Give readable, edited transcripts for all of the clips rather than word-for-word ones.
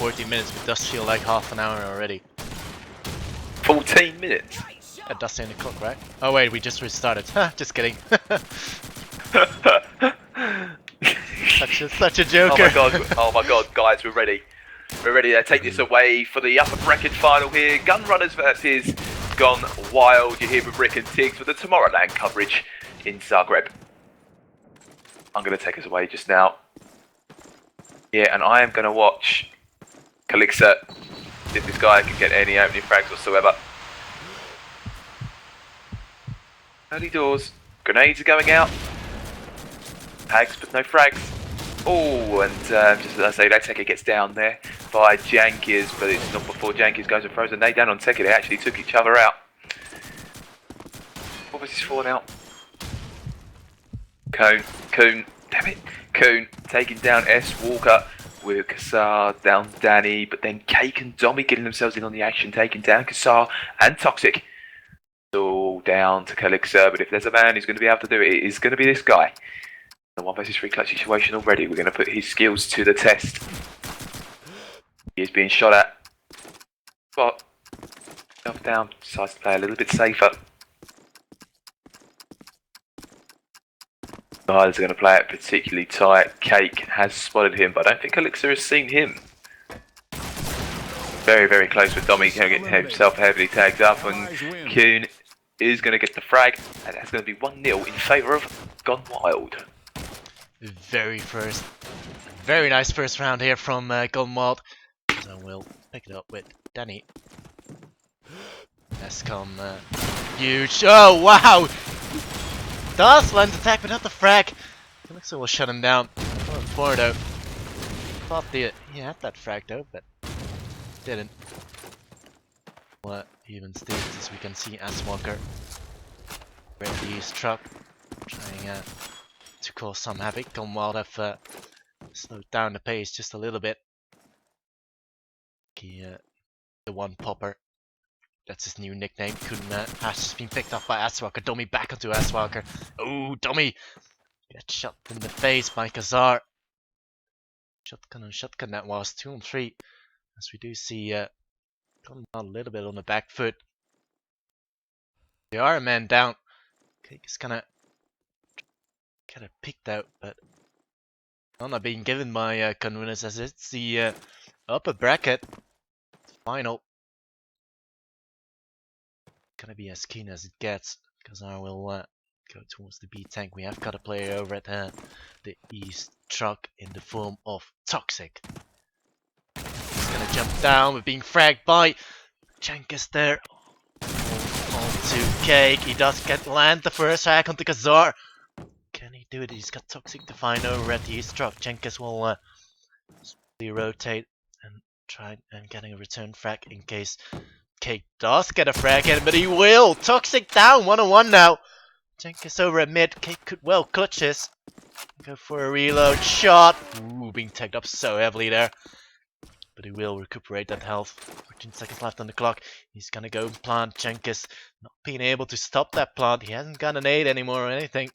14 minutes, but it does feel like half an hour already. 14 minutes? It does say on the clock, right? Oh wait, we just restarted. Just kidding. such a joker. Oh my god, guys, we're ready. We're ready to take this away for the upper bracket final here. Gunrunners versus Gone Wild. You're here with Rick and Tiggs for the Tomorrowland coverage in Zagreb. I'm going to take us away just now. Yeah, and I am going to watch Calixer, if this guy can get any opening frags whatsoever. Early doors. Grenades are going out. Tags, but no frags. Oh, and just as I say, that Tekka gets down there by Jankies, but it's not before Jankies goes and throws a nade down on Tekka. They actually took each other out. 4 versus 4 now. Coon, damn it. Coon taking down S. Walker with Kassar down Danny, but then Cake and Dommy getting themselves in on the action, taking down Kassar and Toxic. All down to Calixer, but if there's a man who's going to be able to do it, it is going to be this guy. The 1 versus 3 clutch situation already. We're going to put his skills to the test. He is being shot at. But jump down, decides to play a little bit safer. The Highlanders are going to play it particularly tight. Cake has spotted him, but I don't think Calixer has seen him. Very, very close with Dommy. Going to get himself heavily tagged up, and Kuhn is going to get the frag, and that's going to be 1-0 in favour of Gone Wild. Very nice first round here from Gone Wild. So we'll pick it up with Danny. That's come huge. Oh wow! Does land attack but not the frag. Calixer will shut him down. 4 though. Thought he had that frag though, but didn't. What even states as we can see as Walker. Reddy's truck trying to cause some havoc. Gone Wild have slowed down the pace just a little bit. The one popper. That's his new nickname. Has just been picked up by Aswalker. Dommy back onto Aswalker. Oh, Dommy gets shot in the face by Kassar. Shotgun and shotgun that was 2 on 3. As we do see Gone Wild a little bit on the back foot. They are a man down. Cake is kinda picked out, but not being given by Gunrunners as it's the upper bracket final. Gonna be as keen as it gets, because I will go towards the B tank. We have got a player over at the east truck in the form of Toxic. He's gonna jump down with being fragged by Jankies there. Onto Cake. He does land the first hack onto Kassar. Can he do it? He's got Toxic to find over at the east truck. Jankies will rotate and try and getting a return frag in case Cake does get a frag in, but he will! Toxic down 1-on-1 now. Jankies over at mid. Cake could well clutch this. Go for a reload shot. Ooh, being tagged up so heavily there. But he will recuperate that health. 14 seconds left on the clock. He's gonna go and plant. Jankies not being able to stop that plant. He hasn't got an aid anymore or anything.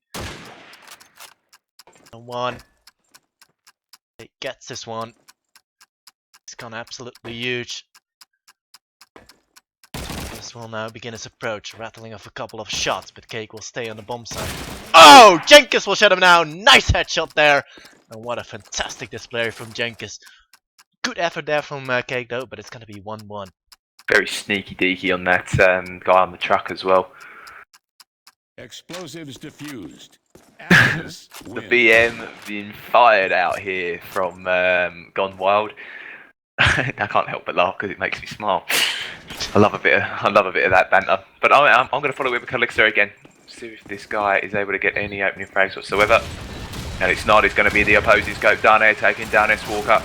1. He gets this one. It's gone absolutely huge. This will now begin his approach, rattling off a couple of shots, but Cake will stay on the bomb side. Oh! Jankies will shut him down! Nice headshot there! And what a fantastic display from Jankies. Good effort there from Cake though, but it's going to be 1-1. Very sneaky deaky on that guy on the truck as well. Explosives diffused. The BM being fired out here from Gone Wild. I can't help but laugh because it makes me smile. I love a bit of that banter. But I'm going to follow with Calixer again. See if this guy is able to get any opening frags whatsoever. And it's not. It's going to be the opposing scope. Dane taking down S Walker.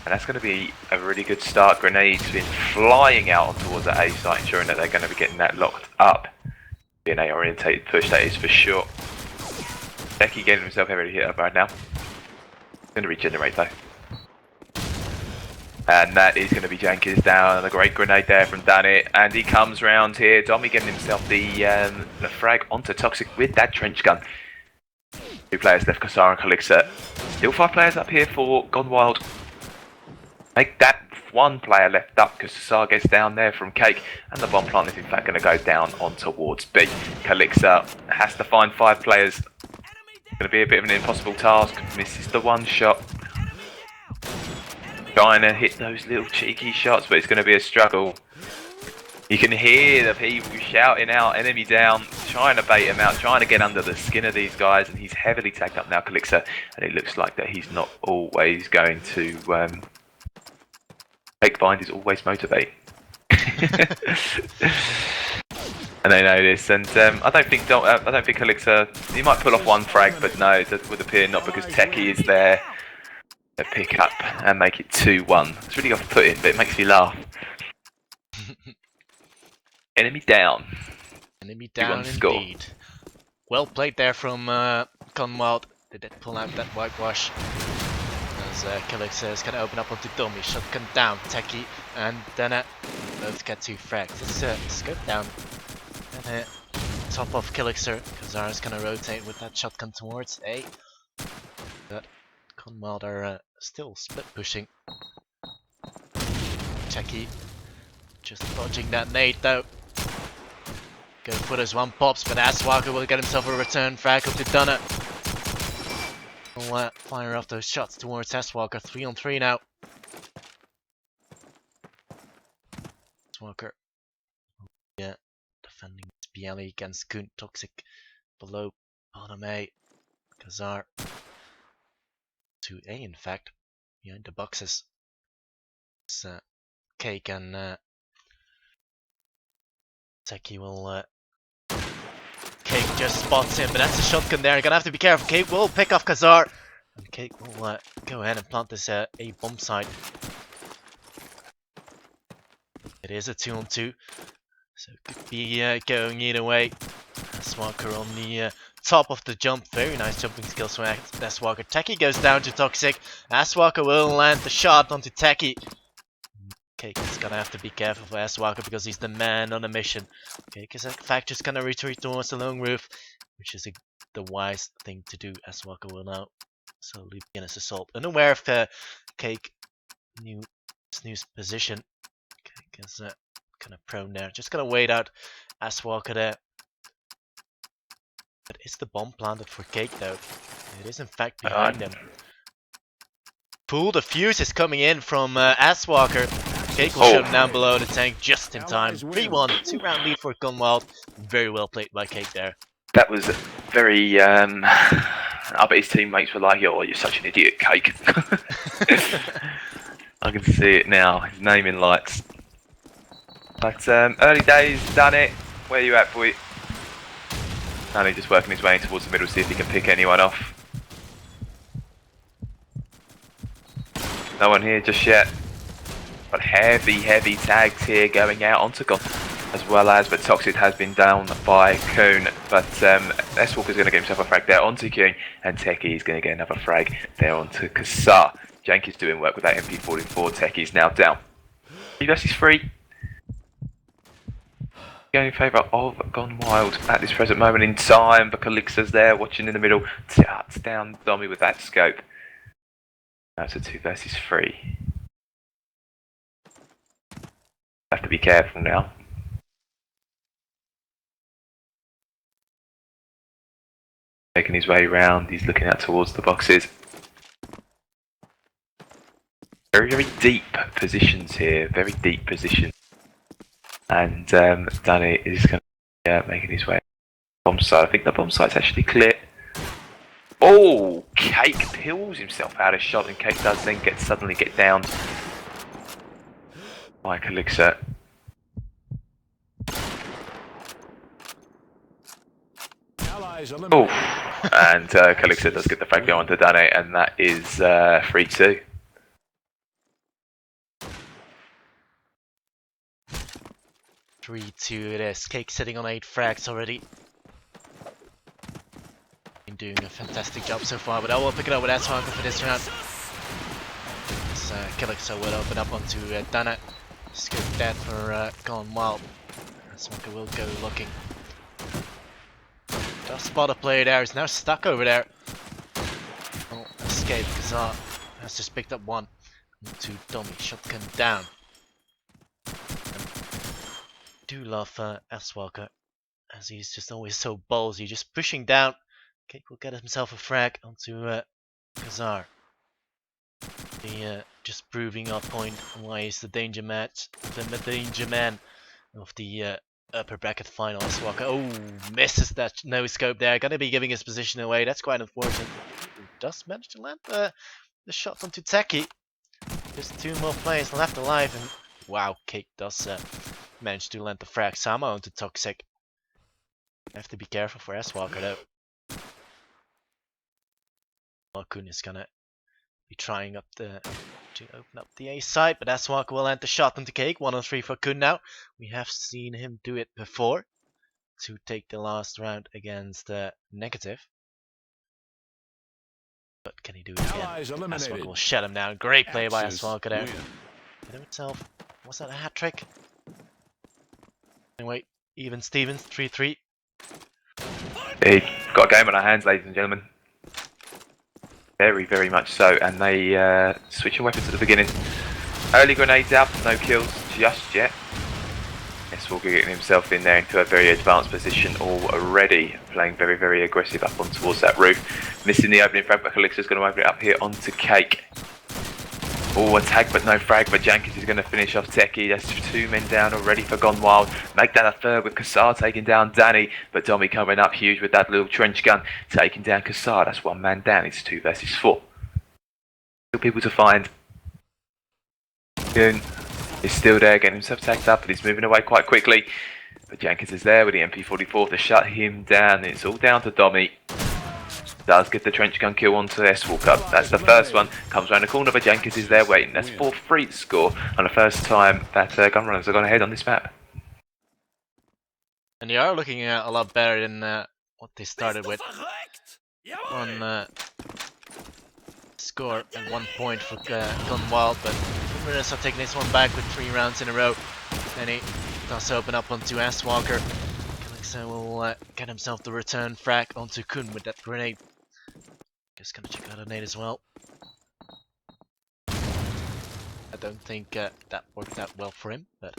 And that's going to be a really good start. Grenades been flying out towards the A site, ensuring that they're going to be getting that locked up. Be an A orientated push, that is for sure. Becky getting himself heavily hit up right now. Going to regenerate though. And that is going to be Jankies down. A great grenade there from Danny. And he comes round here. Dommy getting himself the frag onto Toxic with that trench gun. 2 players left, Kassar and Calixer. Still 5 players up here for Gone Wild. Make that one player left up because Saar gets down there from Cake, and the bomb plant is in fact going to go down on towards B. Calixer has to find 5 players. Going to be a bit of an impossible task. Misses the one shot. Trying to hit those little cheeky shots, but it's going to be a struggle. You can hear the people shouting out, enemy down, trying to bait him out, trying to get under the skin of these guys, and he's heavily tagged up now, Calixer, and it looks like that he's not always going to... Take bind is always motivate. And they know this, and I don't think Calixer, he might pull off one frag, but no, it would appear not, because Techie is there to pick up and make it 2-1. It's really off-putting, but it makes me laugh. Enemy down. Enemy down indeed. Well played there from Gonewild. They did pull out that whitewash. As Calixer is going to open up onto Dummy. Shotgun down, Techie, and then both get 2 frags. It's scope down. And top of Calixer. Kazar is going to rotate with that shotgun towards A. But Gonewild are still split pushing. Techie just dodging that nade though. Go for those 1 pops, but Aswalker will get himself a return frag up to Dunner. We'll fire off those shots towards Aswalker. 3-on-3 now. Aswalker, yeah, defending Bialy against Kun. Toxic below bottom A. Kazar to A, in fact, behind the boxes. It's Cake and Techie will. Cake just spots him, but that's a shotgun there. You're gonna have to be careful. Cake will pick off Kazar, and Cake will go ahead and plant this A bomb site. It is a 2-on-2, so it could be going either way. Aswalker on the top of the jump. Very nice jumping skills from Aswalker. Techie goes down to Toxic. Aswalker will land the shot onto Techie. Cake is gonna have to be careful for Aswalker because he's the man on a mission. Cake is in fact just gonna retreat towards the long roof, which is the wise thing to do. Aswalker will now slowly begin his assault. Unaware of Cake new position. Cake is kind of prone there. Just gonna wait out Aswalker there. But is the bomb planted for Cake though? It is in fact behind him. Pool, the fuse is coming in from Aswalker. Cake will shut him down below the tank just in time. 3-1, 2-round lead for Gonewild. Very well played by Cake there. That was very, I bet his teammates were like, oh, you're such an idiot, Cake. I can see it now, his name in lights. But early days, done it. Where you at, boy? Now he's just working his way towards the middle, see if he can pick anyone off. No one here just yet. But heavy tags here going out onto Gon, as well as, but Toxic has been down by Coon, but S-Walker's going to get himself a frag there onto King, and Techie is going to get another frag there onto Kazar. Jank is doing work with that MP44, Techie's now down. 3 versus 3. Going in favour of Gonewild at this present moment in time, but Calixer's there watching in the middle, tucks down Dommy with that scope. Now it's a 2 versus 3. Have to be careful now. Making his way round, he's looking out towards the boxes. Very deep positions here, very deep positions. And Danny is going to making his way bomb site. I think the bomb site's actually clear. Oh, Cake peels himself out of shot, and Cake does then suddenly get down by Calixer. Oh, and Calixer does get the frag go onto Dane, and that is 3-2. It is. Cake sitting on 8 frags already. Been doing a fantastic job so far, but I will pick it up with Aswalker for this round. Calixer will open up onto Dana. Scope that for Gonewild. Aswalker will go looking. Just spot a player there, he's now stuck over there. Oh, escape, Kazar has just picked up 1. To Tommy, shotgun down. Do love S-Walker, as he's just always so ballsy, just pushing down. Cake will get himself a frag onto Kazar. Just proving our point why he's the danger match, the danger man of the upper bracket final. S-Walker, oh, misses that no scope there. Gonna be giving his position away. That's quite unfortunate. Ooh, does manage to land the shot onto Techie. Just 2 more players left alive, and wow, Cake does manage to land the frag. Sama onto Toxic. Have to be careful for S-Walker though. Kun is gonna be trying up to open up the A side, but S-Walker will land the shot onto Cake. 1-on-3 for Kun now. We have seen him do it before to take the last round against Negative. But can he do it again? S-Walker will shut him down. Great play by S-Walker there. Hit himself. Was that a hat trick? Anyway, even Stevens, 3-3. Hey, got a game on our hands, ladies and gentlemen. Very, very much so. And they switch your weapons at the beginning. Early grenades out, no kills just yet. S-Walker getting himself in there into a very advanced position already. Playing very, very aggressive up on towards that roof. Missing the opening frag, but Calixto's going to open it up here onto Cake. Oh, a tag but no frag, but Jankis is going to finish off Techie. That's 2 men down already for Gone Wild. Make that a third with Kassar taking down Danny, but Tommy coming up huge with that little trench gun, taking down Kassar. That's 1 man down. It's 2 versus 4. Still people to find. Goon is still there, getting himself tagged up, but he's moving away quite quickly. But Jankis is there with the MP44 to shut him down. It's all down to Dommy. Does get the trench gun kill onto S-Walker. That's the first one. Comes around the corner, but Jenkins is there waiting. That's 4-3 to score on the first time that Gunrunners have gone ahead on this map. And they are looking a lot better than what they started with. On score at 1 point for Gone Wild, but Gunrunners are taking this one back with 3 rounds in a row. Then he does open up onto S-Walker. Calixto will get himself the return frag onto Kun with that grenade. Just gonna check out a nade as well. I don't think that worked out well for him, but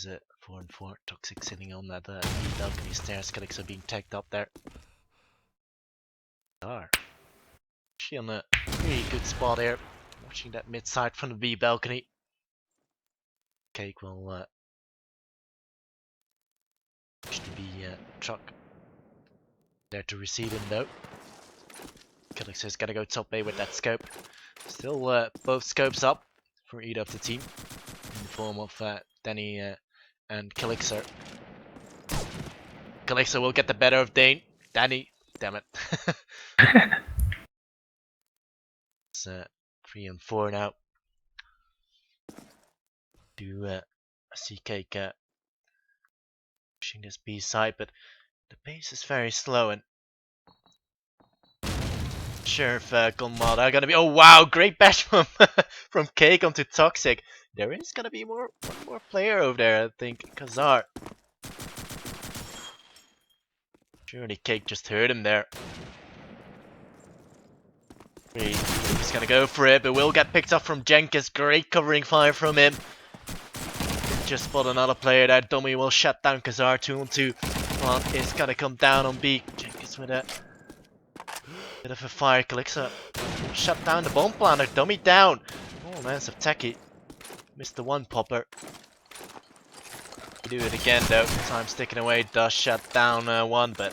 is it 4-4? Toxic sitting on that balcony stairs. Calixto being tagged up there. Actually on a really good spot here, watching that mid side from the B balcony. Cake will to be truck there to receive him though. Calixto's gotta go top A with that scope. Still both scopes up for either of the team in the form of Danny and Calixto. Calixto will get the better of Dane. Danny, damn it. It's 3-4 now. Do see Cake pushing this B side, but the pace is very slow, and sure if Gone Wild are gonna be. Oh wow, great bash from from Cake onto Toxic. There is gonna be one more player over there, I think. Kazar. Surely Cake just heard him there. He's gonna go for it, but will get picked up from Jenkins. Great covering fire from him. Just spot another player there. Dummy will shut down Kazar 2-on-2. One is gonna come down on B. Jenkins with a bit of a fire. Calixto shut down the bomb planter. Dummy down. Oh man, so Techie missed the 1 popper. Do it again though. Time sticking away. Does shut down 1, but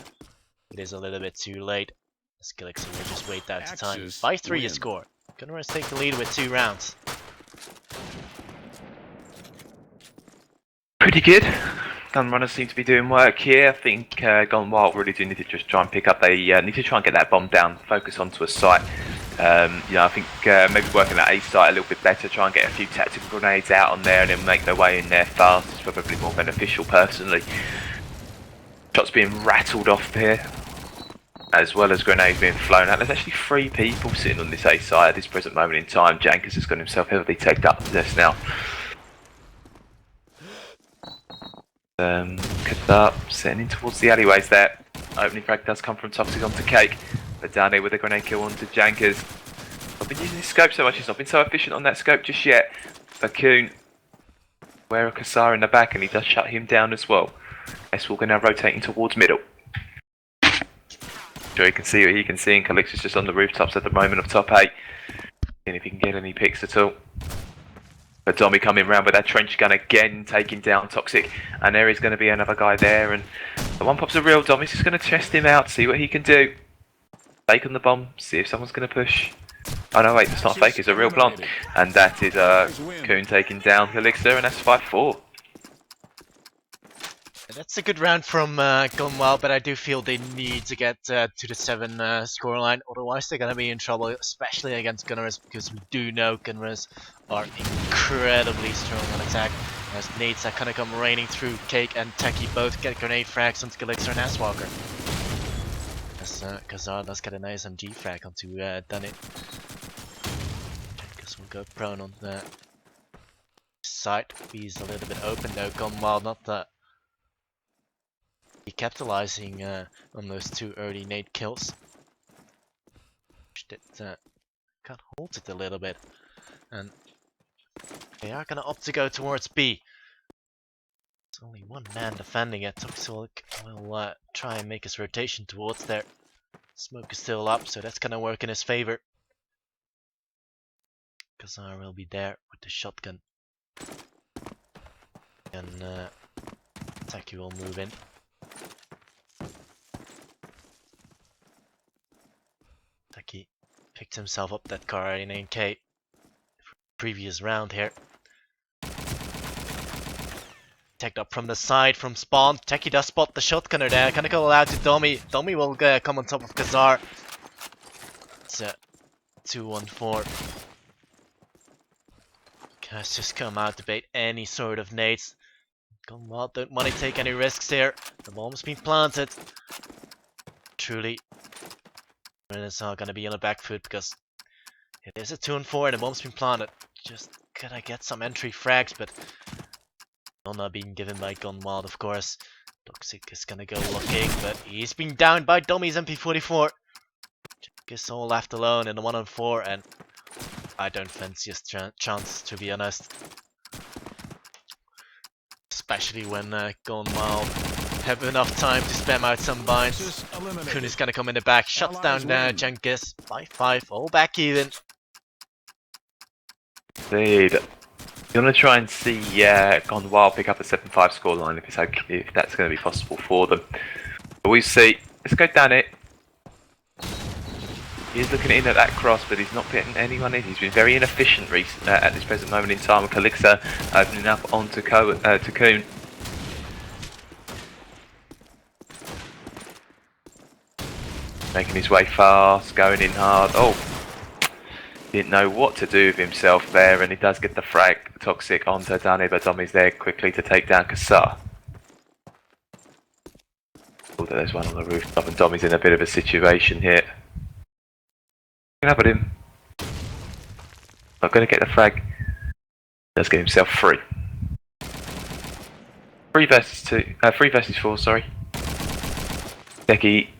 it is a little bit too late. As Calixto will just wait out the time. 5-3 you score. Gunrunners take the lead with 2 rounds. Pretty good. Gunrunners seem to be doing work here. I think Gone Wild really do need to just try and pick up. They need to try and get that bomb down, focus onto a site. You know, I think maybe working that A site a little bit better, try and get a few tactical grenades out on there and then make their way in there fast. It's probably more beneficial personally. Shots being rattled off here, as well as grenades being flown out. There's actually 3 people sitting on this A site at this present moment in time. Jankis has got himself heavily tagged up to this now. Kassar setting in towards the alleyways there. Opening frag does come from Toxic onto Cake, but Danny with a grenade kill onto Jankers. I've been using this scope so much, he's not been so efficient on that scope just yet. But Coon, wear a Kasar in the back and he does shut him down as well. S-Walker now rotating towards middle. Sure you can see what he can see, and Calix's just on the rooftops at the moment of top 8. Seeing if he can get any picks at all. But Dommy coming round with that trench gun again, taking down Toxic, and there is going to be another guy there, and the one pops a real. Dommy's just going to test him out, see what he can do. Fake on the bomb, see if someone's going to push. Oh no, wait, it's not fake, it's a real plant. And that is Coon taking down Calixter, and that's 5-4. That's a good round from Gonewild, but I do feel they need to get to the 7 scoreline, otherwise they're going to be in trouble, especially against Gunrunners, because we do know Gunrunners are incredibly strong on attack. As nades are kind of come raining through, Cake and Techie both get grenade frags onto Calixter and Asswalker. As Kazar does get a nice MG frag onto Dunit. Guess we'll go prone on the side. He's a little bit open though, Gonewild not that. Capitalizing on those 2 early nade kills. Got halted a little bit, and they are gonna opt to go towards B. There's only 1 man defending it. Toxic will try and make his rotation towards there. Smoke is still up, so that's gonna work in his favor. Kazar will be there with the shotgun, and Taki will move in. Taki picked himself up that car in 9K previous round here. Tagged up from the side from spawn. Taki does spot the shotgunner there. Gonna go out to Dommy. Dommy will come on top of Kazar. It's a 2-1-4. Guys just come out to bait any sort of nades. Gonewild don't want to take any risks here. The bomb's been planted. Truly. It's not gonna be on the back foot because it is a 2-4 and the bomb's been planted. Just gotta get some entry frags, but not being given by Gonewild, of course. Toxic is gonna go looking, but he's been downed by Dommy's MP44. Is all left alone in the 1-on-4, and I don't fancy his chance, to be honest. Especially when Gonewild have enough time to spam out some binds. Kun is gonna come in the back, shuts down Jenkins. 5-5, all back even. Indeed. You want to try and see Gonewild pick up a 7-5 scoreline if it's okay, if that's going to be possible for them. But we see. Let's go down it. He's looking in at that cross, but he's not putting anyone in. He's been very inefficient at this present moment in time. With Calixter opening up onto Coon. Making his way fast, going in hard. Oh, didn't know what to do with himself there, and he does get the frag. Toxic onto Dani, but Dommy's there quickly to take down Kasar. Although there's one on the rooftop, and Dommy's in a bit of a situation here. Have at him. Not going to get the frag. Does get himself free. 3 versus 2. 3 versus 4. Sorry. Becky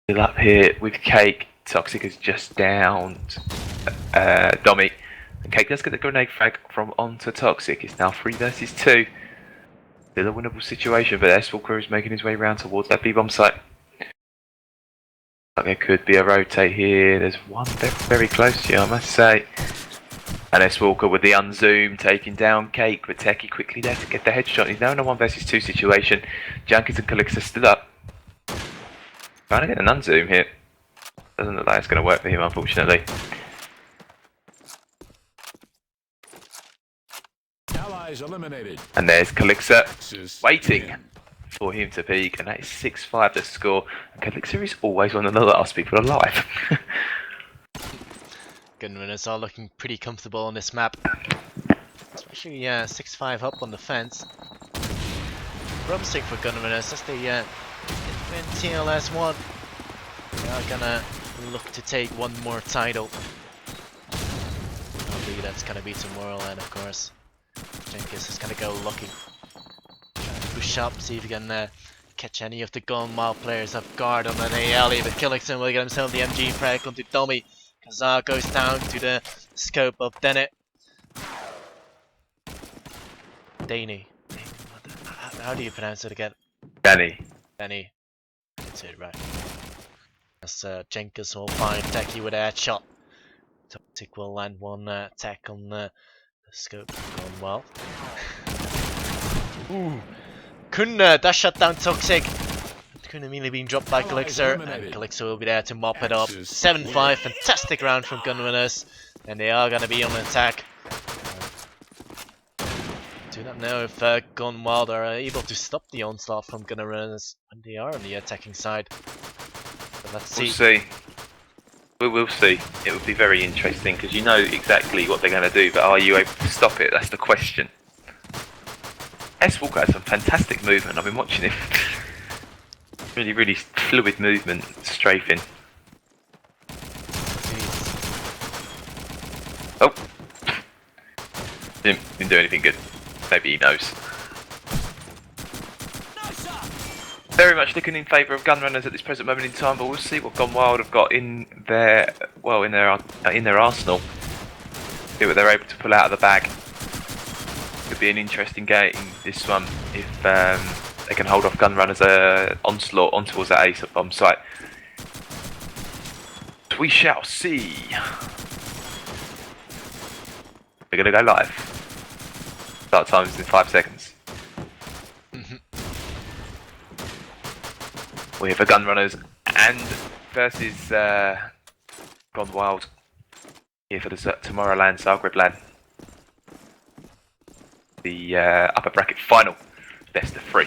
still up here with Cake. Toxic is just downed Dommy. And Cake does get the grenade frag from onto Toxic. It's now 3 versus 2. Still a winnable situation, but S-Walker is making his way around towards that B-bomb site. There could be a rotate here. There's one very close to you, I must say. And S-Walker with the unzoom taking down Cake, with Techie quickly there to get the headshot. He's now in a 1 versus 2 situation. Jenkins and Calixter stood up. Trying to get an unzoom here. Doesn't look like it's going to work for him, unfortunately. Allies eliminated. And there's Calixter waiting for him to peak, and that is 6-5 the score. And Calixter is always one of the last people alive. Gunrunners are looking pretty comfortable on this map. Especially 6-5 up on the fence. Promising for Gunrunners as they win TLS 1. They are gonna look to take one more title. I believe that's gonna be Tomorrowland, of course. Jenkins is gonna go looking. Trying to push up, see if he can catch any of the gonewild players off guard on an alley, but Killickson will get himself the MG frag onto Tommy. Kazar goes down to the scope of Dennett. Danny. How do you pronounce it again? Danny. Danny. That's it, right. As Jenkins will find Techie with a headshot. Toxic will land one attack on the scope. Gone well. Ooh. Couldn't that shut down Toxic. Couldn't immediately been dropped by Calixer, and Calixer will be there to mop it up. 7-5, fantastic round from Gunrunners, and they are going to be on attack. Do not know if gonewild are able to stop the onslaught from Gunrunners when they are on the attacking side. But let's see. We'll see. We will see. It will be very interesting because you know exactly what they're going to do, but are you able to stop it? That's the question. S-Walker has some fantastic movement. I've been watching him. Really, really fluid movement, strafing. Oh! Didn't do anything good. Maybe he knows. Very much looking in favour of Gunrunners at this present moment in time, but we'll see what gonewild have got in their arsenal. See what they're able to pull out of the bag. Could be an interesting game this one if they can hold off Gunrunners' onslaught on towards that ace bomb site. We shall see. We're gonna go live. Start times in 5 seconds. We have a Gunrunners and versus gonewild here for the Tomorrowland Zagreb LAN. The upper bracket final, best of 3.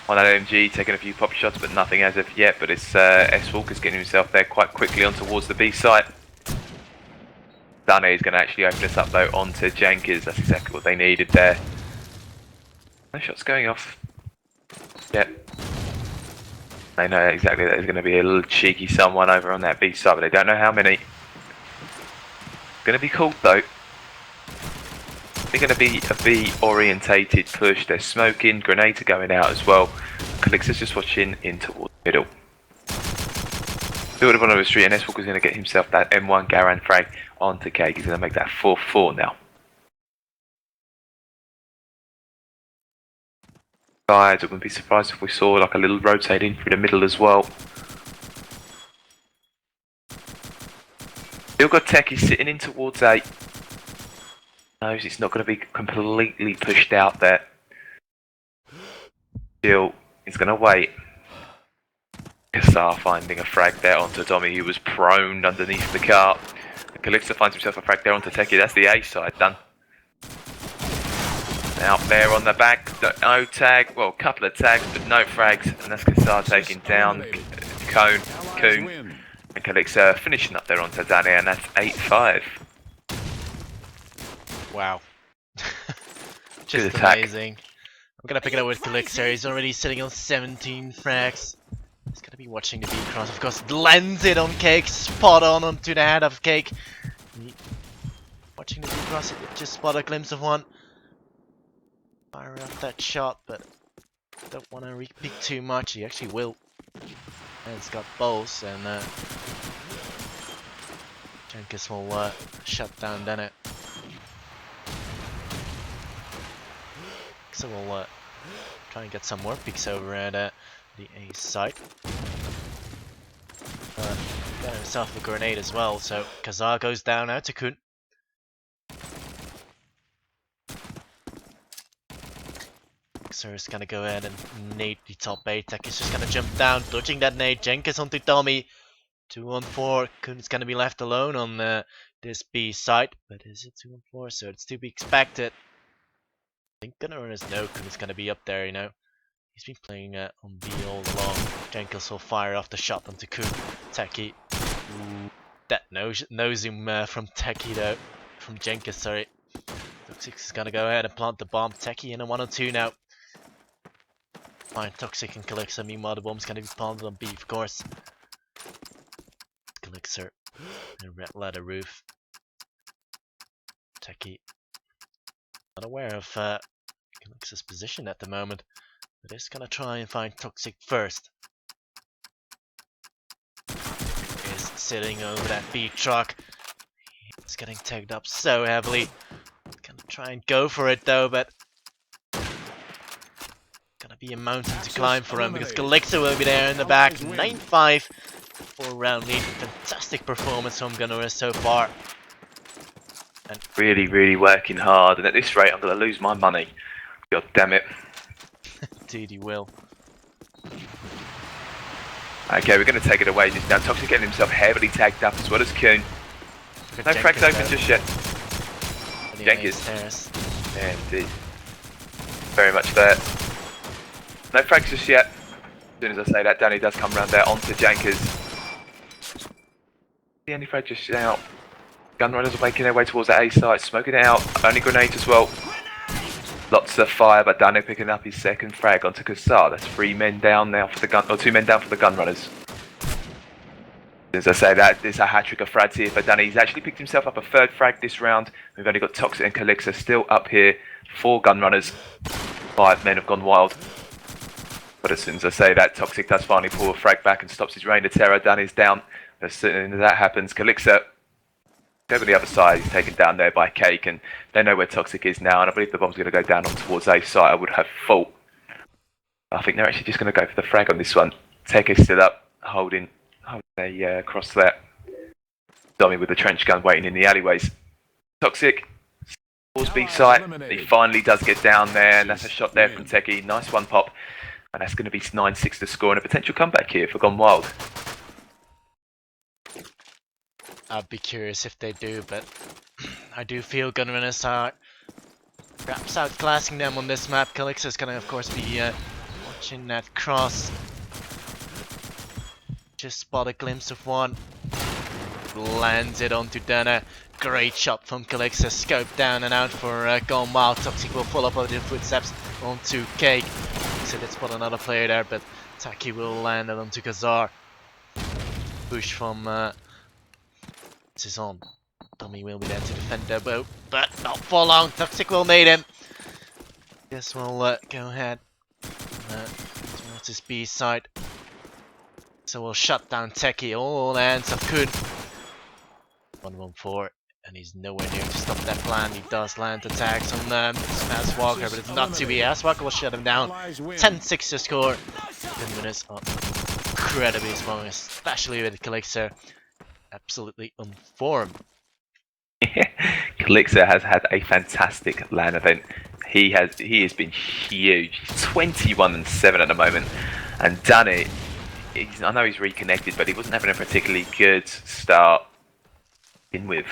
On that MG, taking a few pop shots, but nothing as of yet. But it's S-Walker's getting himself there quite quickly on towards the B site. Dane is going to actually open us up though onto Jankers. That's exactly what they needed there. No shots going off. Yep. They know exactly that there's going to be a little cheeky someone over on that B side, but they don't know how many. Going to be called though. They're going to be a B orientated push. They're smoking, grenades are going out as well. Calix's just watching in towards the middle. Build up on the street, and S-Walker's going to get himself that M1 Garan frag onto Cake. He's going to make that 4-4 now. I wouldn't be surprised if we saw like a little rotating through the middle as well. Still got Techie sitting in towards 8. Knows it's not going to be completely pushed out there. Still, he's going to wait. Kassar finding a frag there onto Tommy, who was prone underneath the car. And Calixta finds himself a frag there onto Techie. That's the A side done. Out there on the back, no tag, well, a couple of tags, but no frags, and that's Kassar taking down Coon, and Calixta finishing up there onto Danny, and that's 8-5. Wow. Just good attack. amazing. I'm gonna pick it up with Calixta. He's already sitting on 17 frags. He's gonna be watching the B cross, of course. Lands it on Cake, spot on onto the head of Cake. Watching the B cross, just spot a glimpse of one. Fire up that shot, but don't want to repeat too much. He actually will. And it's got balls, and Jenkins will shut down Dennett. So we'll try and get some more peeks over at the A site. Got himself a grenade as well, so Kazar goes down out to Kun. So is gonna go ahead and nade the top A. Tech is just gonna jump down, dodging that nade. Jenkins onto Tommy. 2-on-4. Kun's gonna be left alone on this B site, but is it 2-on-4? So it's to be expected. I think Gunrunners know Kun is gonna be up there, you know. He's been playing on B all along. Jenkins will fire off the shot onto Kun. Techie. Ooh, that no zoom from Techie though. From Jenkins, sorry. Toxic is gonna go ahead and plant the bomb. Techie in a 1-on-2 now. Fine, Toxic and Calixer. Meanwhile, the bomb's gonna be planted on B, of course. Calixer. And red ladder roof. Techie. Not aware of Calixer's position at the moment. But he's gonna try and find Toxic first. He's sitting over that B truck. He's getting tagged up so heavily. Gonna try and go for it though, but gonna be a mountain to climb for him because Galixa will be there in the back. 9-5, 4-round lead. Fantastic performance from Gunrunners so far. And really, really working hard, and at this rate I'm going to lose my money. God damn it. indeed he will. Okay, we're going to take it away just now. Toxic getting himself heavily tagged up as well as Kuhn. No frags open just yet. Jenkins. Yeah, indeed. Very much there. No frags just yet. As soon as I say that, Danny does come around there onto Jankers. The only frag just out. Gunrunners are making their way towards that A site, smoking it out. Only grenades as well. Lots of fire, but Danny picking up his second frag onto Kassar. That's 3 men down now for the gun, or 2 men down for the Gunrunners. As I say that, there's a hat-trick of frags here for Danny. He's actually picked himself up a 3rd frag this round. We've only got Toxic and Calixa still up here. 4 Gunrunners. 5 men have gone wild. But as soon as I say that, Toxic does finally pull a frag back and stops his reign of terror. Danny's down. As soon as that happens, Calixa over the other side, he's taken down there by Cake, and they know where Toxic is now, and I believe the bomb's going to go down on towards A site. I would have thought. I think they're actually just going to go for the frag on this one. Tech is still up, holding a cross there. Dummy with the trench gun waiting in the alleyways. Toxic towards B site. He finally does get down there, and that's a shot there from Techie. Nice one pop, and that's going to be 9-6 to score, and a potential comeback here for Gone Wild. I'd be curious if they do, but I do feel Gunrunners are perhaps outclassing them on this map. Calixa's gonna of course be watching that cross. Just spot a glimpse of one. Lands it onto Dana. Great shot from Calixa. Scope down and out for Gone Wild. Toxic will follow up over the footsteps onto Cake. So let's spot another player there, but Taki will land it onto Kazar. Push from is on. Tommy will be there to defend their boat, but not for long. Toxic will need him. Guess we'll go ahead towards his B side. So we'll shut down Techie. All hands of Kun. 114, and he's nowhere near to stop that plan. He does land attacks on Aswalker, but it's not to be. Aswalker will shut him down. 10-6 to score. 10 minutes are incredibly strong, especially with Calixer. Absolutely on form. Calixa has had a fantastic LAN event. He has been huge. He's 21-7 at the moment, and Danny, I know he's reconnected, but he wasn't having a particularly good start in with.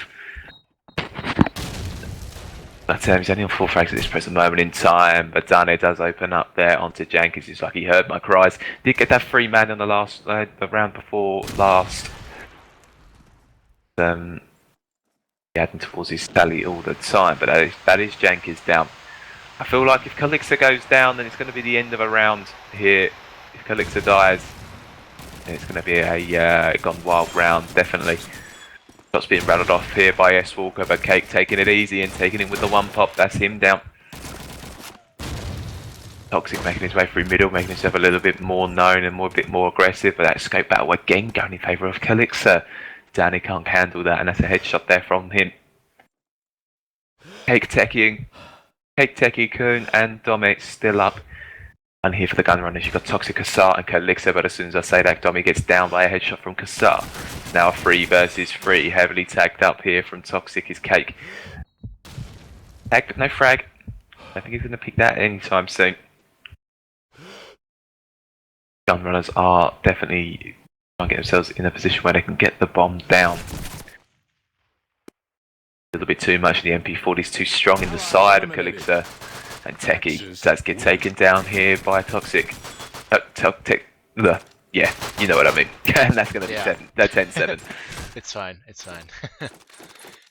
But he's only on 4 frags at this present moment in time. But Danny does open up there onto Jenkins. It's like he heard my cries. Did get that 3 man on the last the round before last. Adding towards his tally all the time, but that is Jenkins down. I feel like if Calixa goes down, then it's going to be the end of a round here. If Calixa dies, then it's going to be a Gone Wild round, definitely. Shots being rattled off here by S Walker, but Cake taking it easy and taking him with the 1 pop. That's him down. Toxic making his way through middle, making himself a little bit more known and a bit more aggressive, but that escape battle again going in favour of Calixa. Danny can't handle that, and that's a headshot there from him. Cake Techie, Kuhn, and Domi still up. And here for the Gunrunners, you've got Toxic, Kassar, and Calixa, but as soon as I say that, Domi gets down by a headshot from Kassar. Now 3 versus 3, heavily tagged up here from Toxic is Cake. Tag, but no frag. I think he's going to pick that anytime soon. Gunrunners are definitely trying to get themselves in a position where they can get the bomb down. A little bit too much, the MP40 is too strong in the side of Calixa, and Techie does get taken down here by Toxic. Yeah, you know what I mean. And that's going to be 10-7. It's fine, it's fine.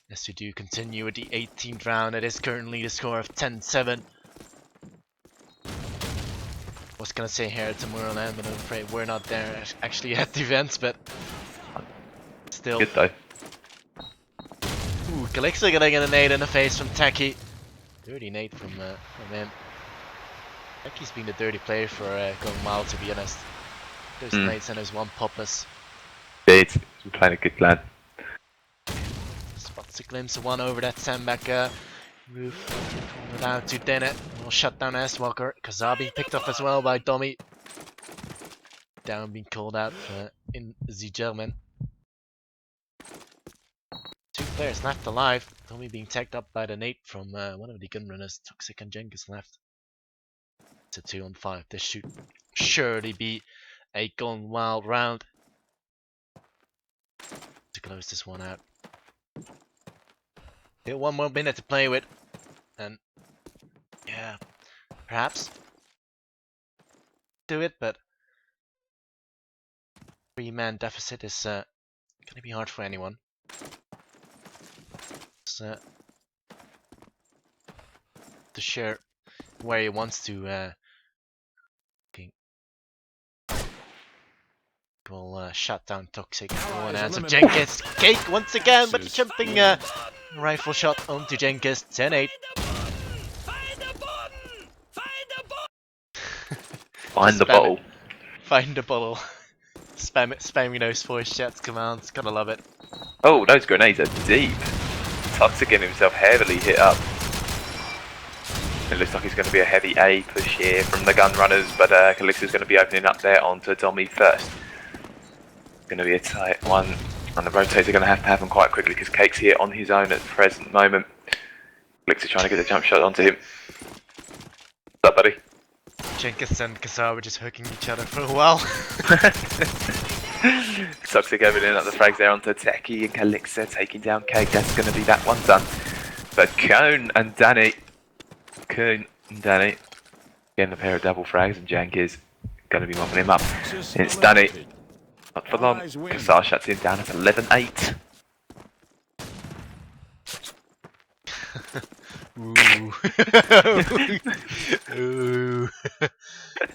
Yes, we do continue with the 18th round. It is currently the score of 10-7. I was gonna say here at Tomorrowland, but I'm afraid we're not there actually at the events, but still. Good though. Ooh, Calixa gonna get a nade in the face from Techie. Dirty nade from him. think he's been the dirty player for going wild, to be honest. Those nades and those one poppers. Indeed, he's playing a good plan. Spots a glimpse of one over that sandbag roof. Pulled it out to Dennett. We'll shut down S-Walker. Kazabi picked up as well by Domi. Down being called out in the German. 2 players left alive. Domi being tagged up by the nade from one of the Gunrunners. Toxic and Jenkins left. It's a 2-on-5. This should surely be a gone wild round. To close this one out. Still 1 more minute to play with. And yeah, perhaps do it, but 3-man deficit is gonna be hard for anyone. To share where he wants to. Will shut down Toxic. One answer Jenkins. Cake once again, but jumping rifle shot onto Jenkins. 10-8. Find the bottle. Find the bottle. Spamming those voice chats commands. Gotta love it. Oh, those grenades are deep. Toxic getting himself heavily hit up. It looks like it's going to be a heavy A push here from the Gunrunners, but Calixto's going to be opening up there onto Domi first. Going to be a tight one, and the rotates are going to have them quite quickly because Cake's here on his own at the present moment. Calixto trying to get a jump shot onto him. What's up, buddy? Jenkins and Kazar were just hooking each other for a while. Toxic opening up the frags there onto Techie and Calixto taking down Cake. That's going to be that one done. But Koen and Danny getting a pair of double frags, and Jank is going to be mopping him up. It's Danny. Not for long. Kazar shuts him down at 11-8. Ooh. Ooh.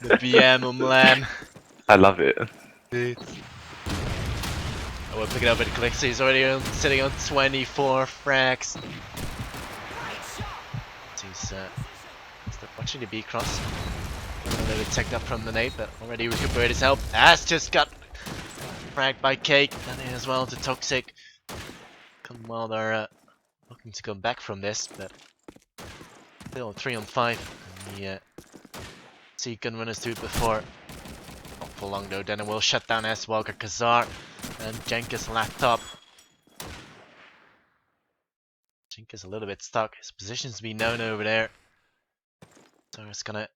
The BM on LAN. I love it. I will pick it up at Calixto. He's already sitting on 24 frags. He's watching the B cross. A little bit tagged up from the nade, but already recuperated his help. As just got fragged by Cake, and as well to Toxic. Well, they're looking to come back from this, but still 3-on-5. And see Gunrunners do it before. Not for long though. Then it will shut down S-Walker, Kazar, and Jenkins left up. Jenkins a little bit stuck. His position's been known over there, so it's gonna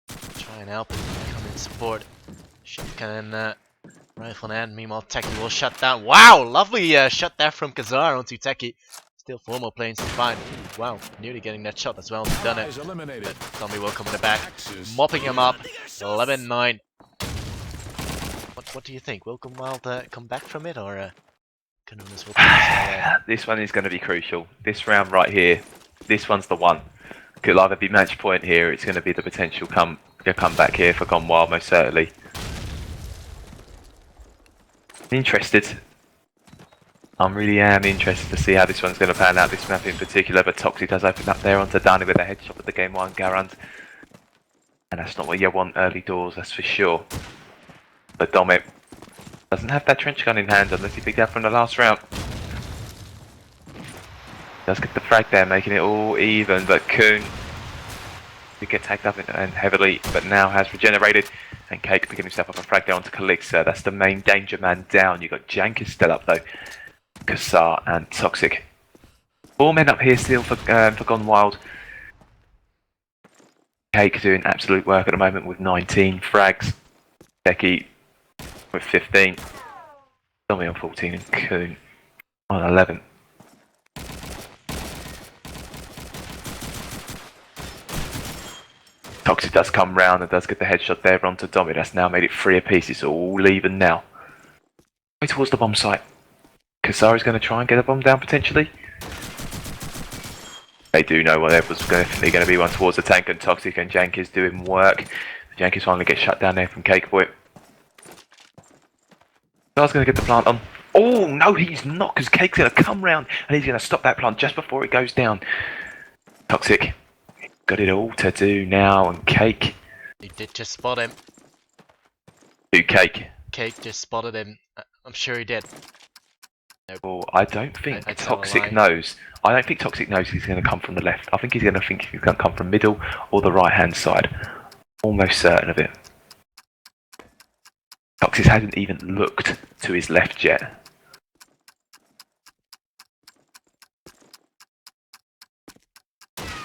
try and help him come in support. Shotgun and rifle in hand. Meanwhile, Techie will shut down. Wow, lovely shot there from Kazar onto Techie. Still 4 more planes to find. Wow, nearly getting that shot as well. He's done it. But Tommy will come in the back, mopping him up. 11-9. What do you think? Will Gonewild come back from it, or Gunrunners will This one is going to be crucial. This round right here, this one's the one. Could either be match point here. It's going to be the potential comeback here for Gonewild, most certainly. Interested. I really am interested to see how this one's going to pan out, this map in particular, but Toxic does open up there onto Danny with a headshot with the game 1 Garand. And that's not what you want early doors, that's for sure. But Domit doesn't have that trench gun in hand unless he picked up from the last round. Does get the frag there, making it all even, but Koen did get tagged up and heavily, but now has regenerated. And Cake picking himself up a frag there onto Calixto. That's the main danger man down. You've got Jenkins still up though. Kazar and Toxic. 4 men up here still for Gonewild. Cake doing absolute work at the moment with 19 frags. Becky with 15. Tommy on 14 and Koen on 11. Toxic does come round and does get the headshot there onto Domi. That's now made it 3 apiece. It's all even now. Way towards the bomb site. Kazar is going to try and get a bomb down potentially. They do know there was definitely going to be one towards the tank, and Toxic and Jank is doing work. Jank is finally gets shut down there from Cakeboy. Kazar's going to get the plant on. Oh no, he's not, because Cake's going to come round and he's going to stop that plant just before it goes down. Toxic got it all to do now, and Cake. He did just spot him. Who, Cake? Cake just spotted him. I'm sure he did. Nope. Well, I don't think I tell a Toxic lie. knows. I don't think Toxic knows he's going to come from the left. I think he's going to come from middle or the right hand side. Almost certain of it. Toxic hasn't even looked to his left yet.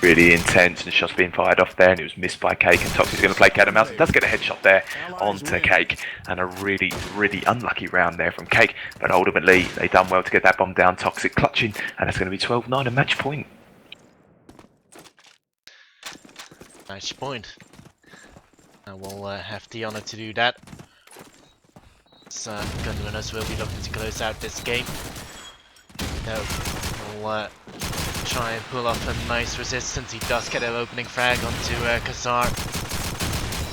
Really intense, and shots being fired off there, and it was missed by Cake, and Toxic's going to play cat and mouse. Does get a headshot there onto Cake, and a really, really unlucky round there from Cake, but ultimately they done well to get that bomb down. Toxic clutching, and it's going to be 12-9, a match point. Match point. And we'll have the honor to do that. So Gunrunners will be looking to close out this game. We'll try and pull off a nice resistance. He does get an opening frag onto Kazar.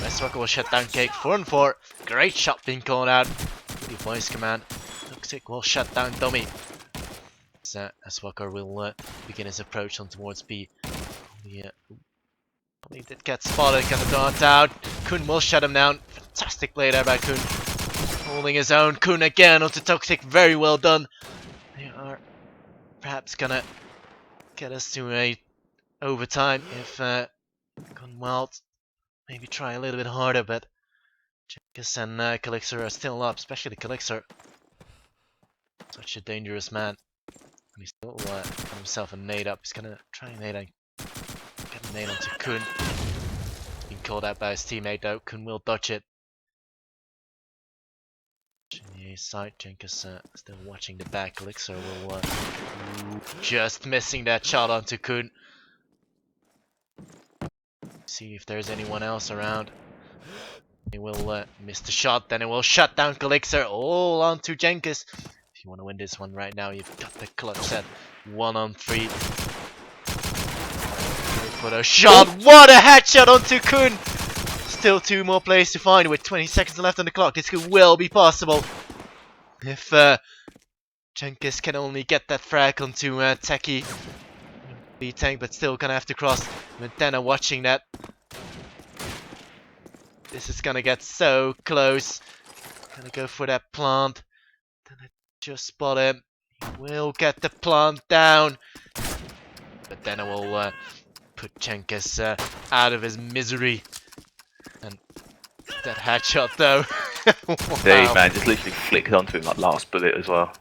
Westwalker will shut down Cake 4-4. Great shot being called out. The voice command. Toxic will shut down Dummy. So Westwalker will begin his approach on towards B. He did get spotted, got the dart out. Kun will shut him down. Fantastic play there by Kun. Holding his own. Kun again onto Toxic. Very well done. They are perhaps gonna get us to a overtime if Gonewild maybe try a little bit harder, but Jenkins and Calixer are still up, especially Calixer. Such a dangerous man. And he's still got himself a nade up. He's gonna try and nade and get a nade onto Kun. Being called out by his teammate though. Kun will dodge it. Side, Jenkins still watching the back. Calixer will just missing that shot onto Kun. See if there's anyone else around. He will miss the shot, then it will shut down Calixer. All onto Jenkins. If you want to win this one right now, you've got the clutch set 1-on-3. For the shot, what a headshot onto Kun! Still 2 more players to find with 20 seconds left on the clock. This could well be possible. If Jenkins can only get that frag onto Techie. Be tank, but still gonna have to cross. Medena watching that. This is gonna get so close. Gonna go for that plant. Then I just spot him. He will get the plant down. But then I will put Jenkins out of his misery. And that headshot though. Wow. Dude, man, just literally flicked onto him like last bullet as well.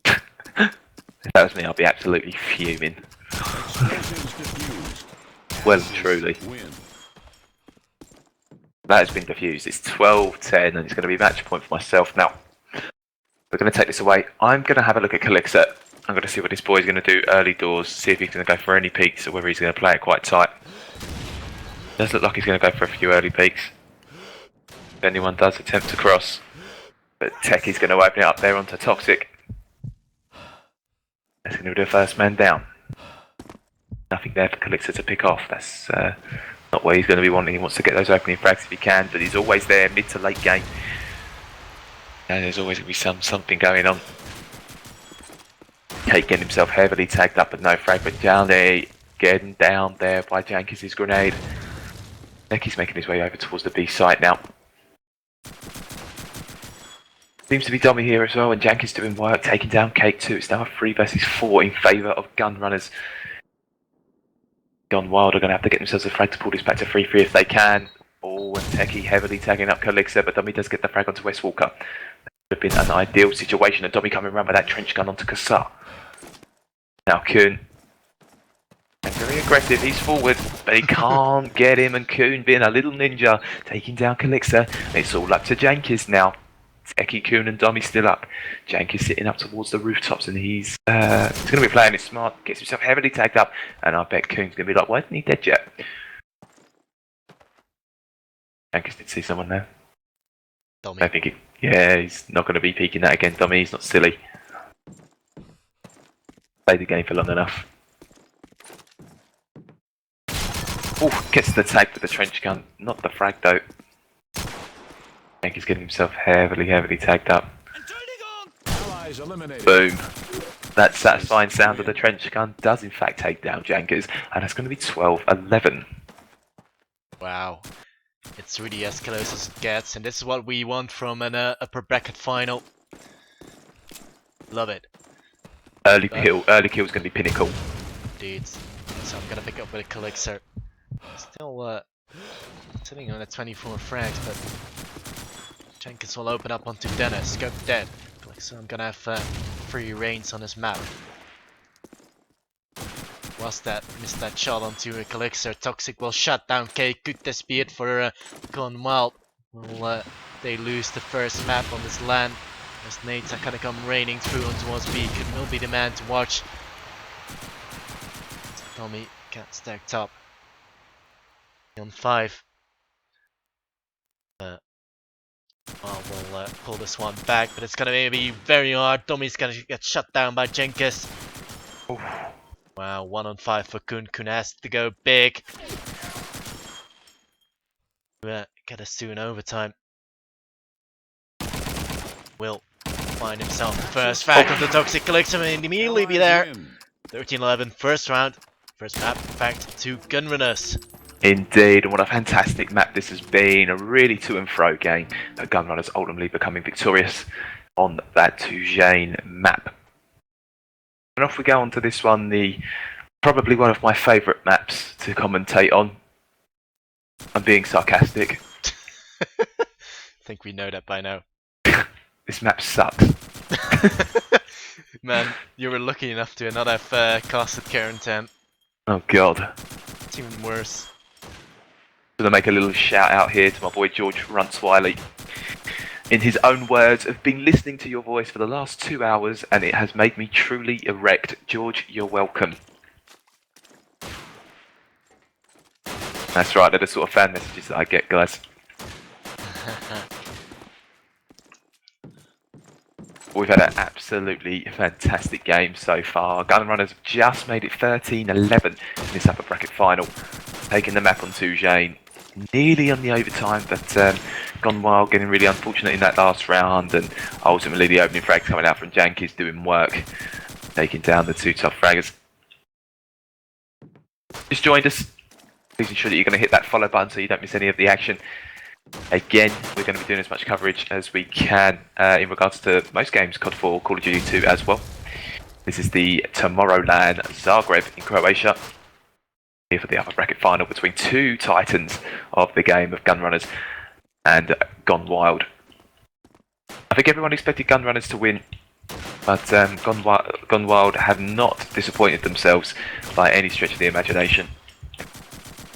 If that was me, I'd be absolutely fuming. Well and truly. That has been diffused. It's 12-10 and it's going to be match point for myself now. We're going to take this away. I'm going to have a look at Calixer. I'm going to see what this boy's going to do early doors, see if he's going to go for any peaks or whether he's going to play it quite tight. Does look like he's going to go for a few early peaks. If anyone does attempt to cross. But Techie's going to open it up there onto Toxic. That's going to be the first man down. Nothing there for Calixer to pick off. That's not where he's going to be wanting. He wants to get those opening frags if he can, but he's always there mid to late game. And there's always going to be something going on. Cake getting himself heavily tagged up, but no frag, but down there, getting down there by Jenkins' grenade. Necky's making his way over towards the B site now. Seems to be Dummy here as well, and Jenkins doing work, taking down Cake 2. It's now a 3 versus 4 in favour of Gunrunners. Gonewild are going to have to get themselves a frag to pull this back to 3-3 if they can. Oh, and Techie heavily tagging up Calixer, but Dummy does get the frag onto Westwalker. That would have been an ideal situation, and Dummy coming around with that trench gun onto Kassar. Now Kuhn. And very aggressive, he's forward, but he can't get him, and Kuhn being a little ninja, taking down Calixer. It's all up to Jenkins now. Techie, Kuhn and Dummy still up. Jenkins sitting up towards the rooftops, and he's going to be playing it smart, gets himself heavily tagged up, and I bet Kuhn's going to be like, why isn't he dead yet? Jenkins did see someone there. Dummy. I think he's not going to be peeking that again, Dummy, he's not silly. Played the game for long enough. Oh, gets the tag with the trench gun, not the frag though. Jenkins getting himself heavily tagged up. Boom. That satisfying sound of the trench gun does in fact take down Jankers, and it's going to be 12-11. Wow. It's really as close as it gets, and this is what we want from an upper bracket final. Love it. Early kill is going to be pinnacle. Indeed. So I'm gonna pick up with a Elixir. Still sitting on a 24 frags, but Jenkins will open up onto Dennis. Scope dead. So I'm gonna have free reigns on this map. Was that missed that shot onto a Elixir? Toxic will shut down K. Could this be it for Gone Wild? Will they lose the first map on this LAN? As nades are gonna come raining through on towards B. Could will be the man to watch. Tommy gets stacked up. On 5. We'll pull this one back, but it's gonna be very hard. Tommy's gonna get shut down by Jenkins. Oof. Wow, 1 on 5 for Kun. Kun has to go big. Get us to an overtime. Will find himself the first frag of the Toxic Elixir and immediately be there. 13-11, first round. First map back to Gunrunners. Indeed, and what a fantastic map this has been. A really to and fro game. Gunrunners ultimately becoming victorious on that Tujane map. And off we go on to this one, probably one of my favourite maps to commentate on. I'm being sarcastic. I think we know that by now. This map sucks. Man, you were lucky enough to not have casted Karen 10. Oh god. It's even worse. I'm gonna make a little shout out here to my boy George Runtswiley. In his own words, I've been listening to your voice for the last 2 hours and it has made me truly erect. George, you're welcome. That's right, they're the sort of fan messages that I get, guys. We've had an absolutely fantastic game so far. Gunrunners have just made it 13-11 in this upper bracket final. Taking the map on Tujane. Nearly on the overtime, but Gone Wild getting really unfortunate in that last round, and ultimately the opening frags coming out from Jankies doing work, taking down the 2 tough fraggers. Just joined us. Please ensure that you're going to hit that follow button so you don't miss any of the action. Again, we're going to be doing as much coverage as we can in regards to most games, CoD4, Call of Duty 2 as well. This is the Tomorrowland Zagreb in Croatia. Here for the upper bracket final between 2 titans of the game of Gunrunners and Gone Wild. I think everyone expected Gunrunners to win, but Gone Wild have not disappointed themselves by any stretch of the imagination.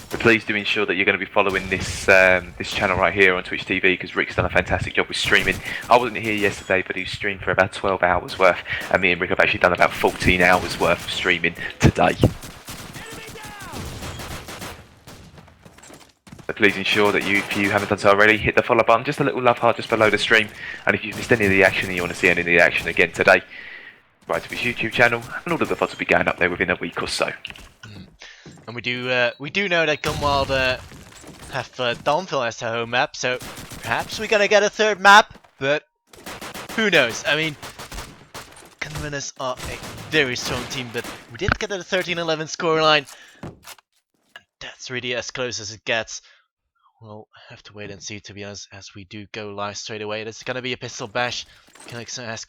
But please do ensure that you're going to be following this this channel right here on Twitch TV, because Rick's done a fantastic job with streaming. I wasn't here yesterday, but he streamed for about 12 hours worth, and me and Rick have actually done about 14 hours worth of streaming today. So please ensure that if you haven't done so already, hit the follow button, just a little love heart just below the stream. And if you've missed any of the action and you want to see any of the action again today, subscribe to his YouTube channel, and all of the VODs will be going up there within a week or so. And we do know that Gone Wild have Dawnville as their home map, so perhaps we're gonna get a 3rd map, but who knows? I mean, Gunrunners are a very strong team, but we did get a 13-11 scoreline. That's really as close as it gets. We'll have to wait and see, to be honest, as we do go live straight away. This is gonna be a pistol bash. Elixir has